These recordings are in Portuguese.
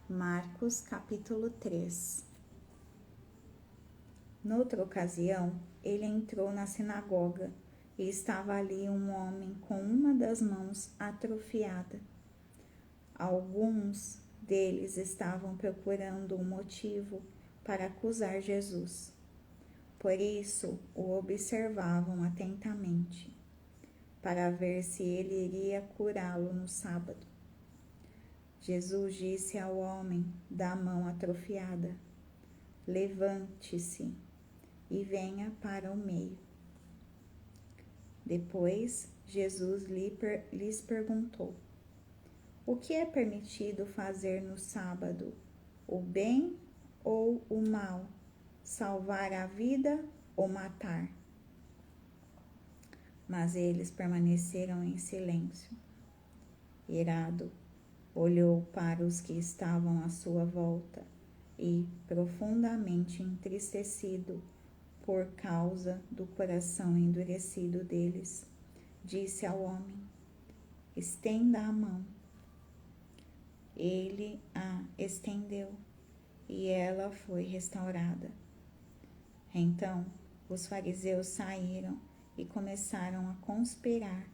Marcos capítulo 3. Noutra ocasião, ele entrou na sinagoga e estava ali um homem com uma das mãos atrofiada. Alguns deles estavam procurando um motivo para acusar Jesus. Por isso, o observavam atentamente, para ver se ele iria curá-lo no sábado. Jesus disse ao homem da mão atrofiada: levante-se e venha para o meio. Depois, Jesus lhes perguntou: o que é permitido fazer no sábado, o bem ou o mal, salvar a vida ou matar? Mas eles permaneceram em silêncio. Irado, olhou para os que estavam à sua volta e, profundamente entristecido por causa do coração endurecido deles, disse ao homem: estenda a mão. Ele a estendeu e ela foi restaurada. Então os fariseus saíram e começaram a conspirar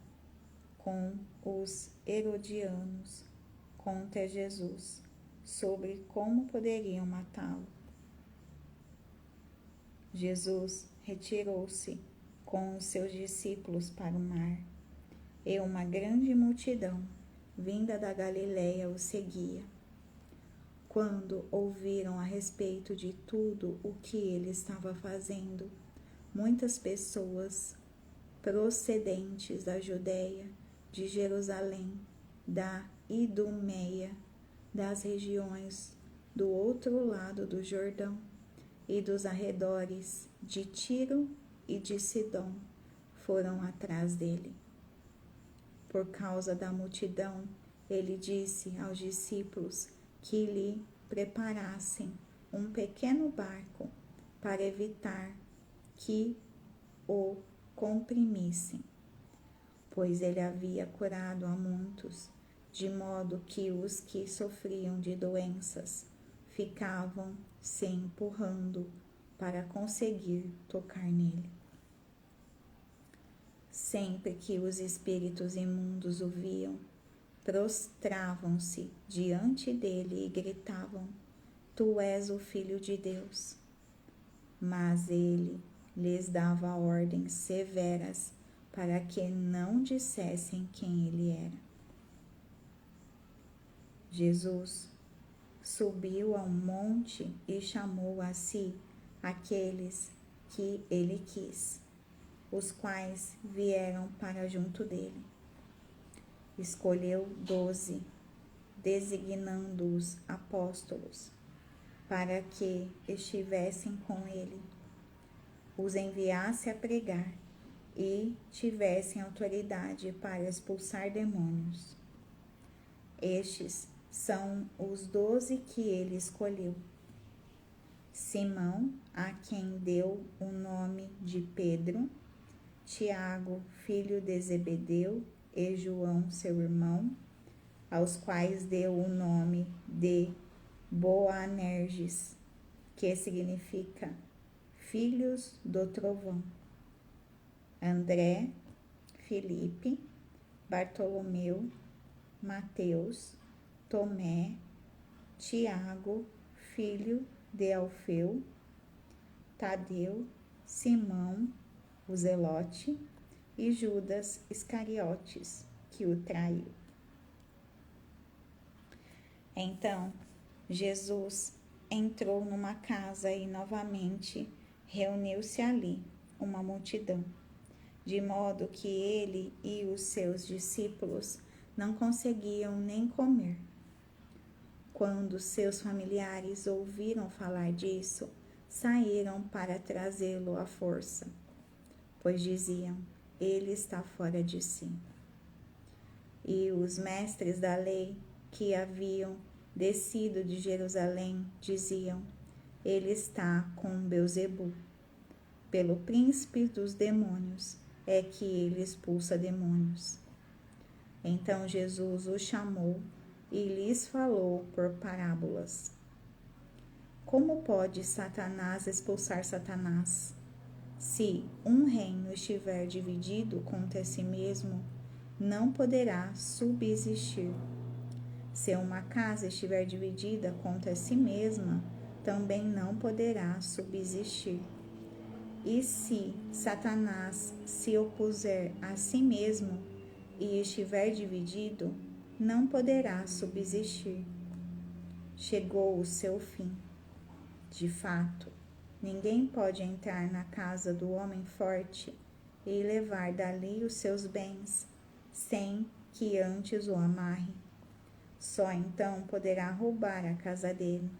com os herodianos contra Jesus sobre como poderiam matá-lo. Jesus retirou-se com os seus discípulos para o mar, e uma grande multidão vinda da Galileia o seguia. Quando ouviram a respeito de tudo o que ele estava fazendo, muitas pessoas procedentes da Judeia, de Jerusalém, da Idumeia, das regiões do outro lado do Jordão e dos arredores de Tiro e de Sidom foram atrás dele. Por causa da multidão, ele disse aos discípulos que lhe preparassem um pequeno barco para evitar que o comprimissem, pois ele havia curado a muitos, de modo que os que sofriam de doenças ficavam se empurrando para conseguir tocar nele. Sempre que os espíritos imundos o viam, prostravam-se diante dele e gritavam: tu és o Filho de Deus. Mas ele lhes dava ordens severas para que não dissessem quem ele era. Jesus subiu ao monte e chamou a si aqueles que ele quis, os quais vieram para junto dele. Escolheu 12, designando-os apóstolos, para que estivessem com ele, os enviasse a pregar e tivessem autoridade para expulsar demônios. Estes são os 12 que ele escolheu: Simão, a quem deu o nome de Pedro, Tiago, filho de Zebedeu, e João, seu irmão, aos quais deu o nome de Boanerges, que significa filhos do trovão, André, Filipe, Bartolomeu, Mateus, Tomé, Tiago, filho de Alfeu, Tadeu, Simão, o Zelote, e Judas Iscariotes, que o traiu. Então, Jesus entrou numa casa e novamente reuniu-se ali uma multidão, de modo que ele e os seus discípulos não conseguiam nem comer. Quando seus familiares ouviram falar disso, saíram para trazê-lo à força, pois diziam: ele está fora de si. E os mestres da lei, que haviam descido de Jerusalém, diziam: ele está com Belzebu. Pelo príncipe dos demônios é que ele expulsa demônios. Então Jesus o chamou e lhes falou por parábolas. Como pode Satanás expulsar Satanás? Se um reino estiver dividido contra si mesmo, não poderá subsistir. Se uma casa estiver dividida contra si mesma, também não poderá subsistir. E se Satanás se opuser a si mesmo e estiver dividido, não poderá subsistir. Chegou o seu fim. De fato, ninguém pode entrar na casa do homem forte e levar dali os seus bens, sem que antes o amarre. Só então poderá roubar a casa dele.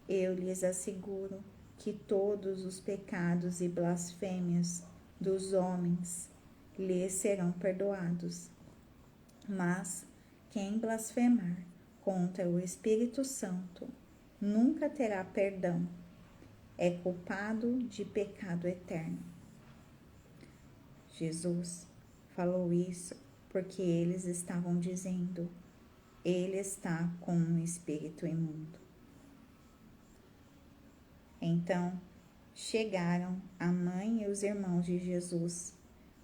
Eu lhes asseguro que todos os pecados e blasfêmias dos homens lhes serão perdoados. Mas quem blasfemar contra o Espírito Santo nunca terá perdão. É culpado de pecado eterno. Jesus falou isso porque eles estavam dizendo: ele está com um espírito imundo. Então chegaram a mãe e os irmãos de Jesus.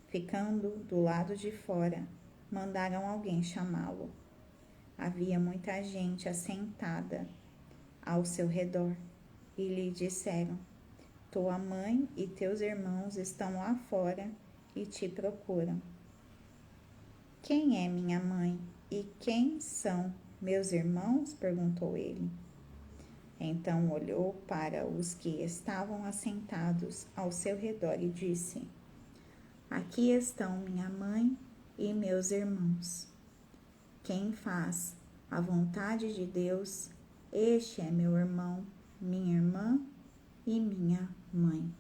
Ficando do lado de fora, mandaram alguém chamá-lo. Havia muita gente assentada ao seu redor e lhe disseram: tua mãe e teus irmãos estão lá fora e te procuram. Quem é minha mãe e quem são meus irmãos? Perguntou ele. Então olhou para os que estavam assentados ao seu redor e disse: aqui estão minha mãe e meus irmãos. Quem faz a vontade de Deus, este é meu irmão, minha irmã e minha mãe.